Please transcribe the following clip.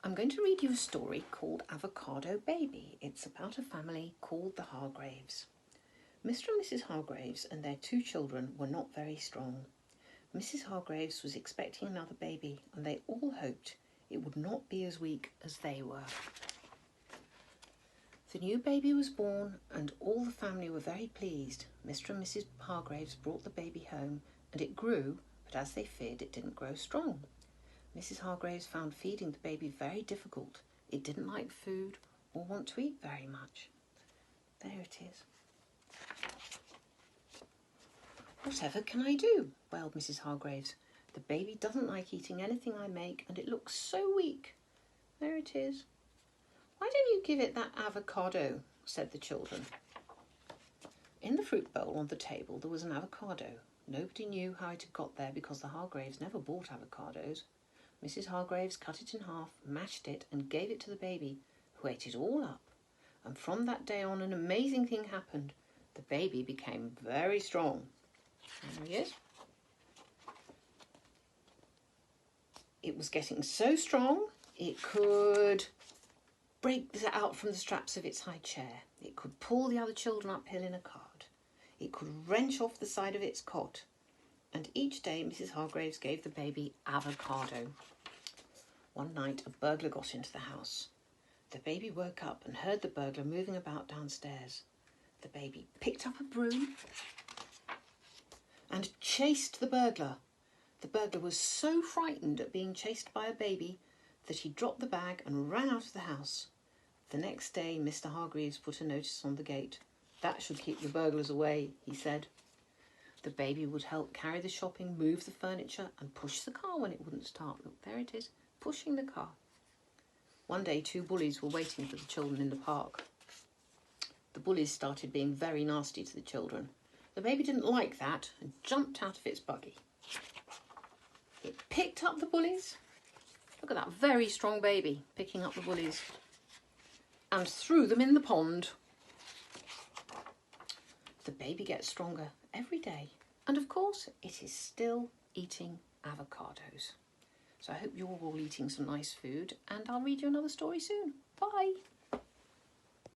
I'm going to read you a story called Avocado Baby. It's about a family called the Hargraves. Mr. and Mrs. Hargraves and their 2 children were not very strong. Mrs. Hargraves was expecting another baby, and they all hoped it would not be as weak as they were. The new baby was born, and all the family were very pleased. Mr. and Mrs. Hargraves brought the baby home, and it grew, but as they feared, it didn't grow strong. Mrs. Hargraves found feeding the baby very difficult. It didn't like food or want to eat very much. There it is. "Whatever can I do?" wailed Mrs. Hargraves. "The baby doesn't like eating anything I make, and it looks so weak." There it is. "Why don't you give it that avocado?" said the children. In the fruit bowl on the table there was an avocado. Nobody knew how it had got there because the Hargraves never bought avocados. Mrs. Hargraves cut it in half, mashed it, and gave it to the baby, who ate it all up. And from that day on an amazing thing happened. The baby became very strong. There he is. It was getting so strong it could break out from the straps of its high chair. It could pull the other children uphill in a cart. It could wrench off the side of its cot. And each day Mrs. Hargraves gave the baby avocado. One night a burglar got into the house. The baby woke up and heard the burglar moving about downstairs. The baby picked up a broom and chased the burglar. The burglar was so frightened at being chased by a baby that he dropped the bag and ran out of the house. The next day Mr. Hargraves put a notice on the gate. "That should keep the burglars away," he said. The baby would help carry the shopping, move the furniture, and push the car when it wouldn't start. Look, there it is, pushing the car. One day 2 bullies were waiting for the children in the park. The bullies started being very nasty to the children. The baby didn't like that and jumped out of its buggy. It picked up the bullies. Look at that very strong baby picking up the bullies, and threw them in the pond. The baby gets stronger every day, and of course it is still eating avocados. So I hope you're all eating some nice food, and I'll read you another story soon. Bye.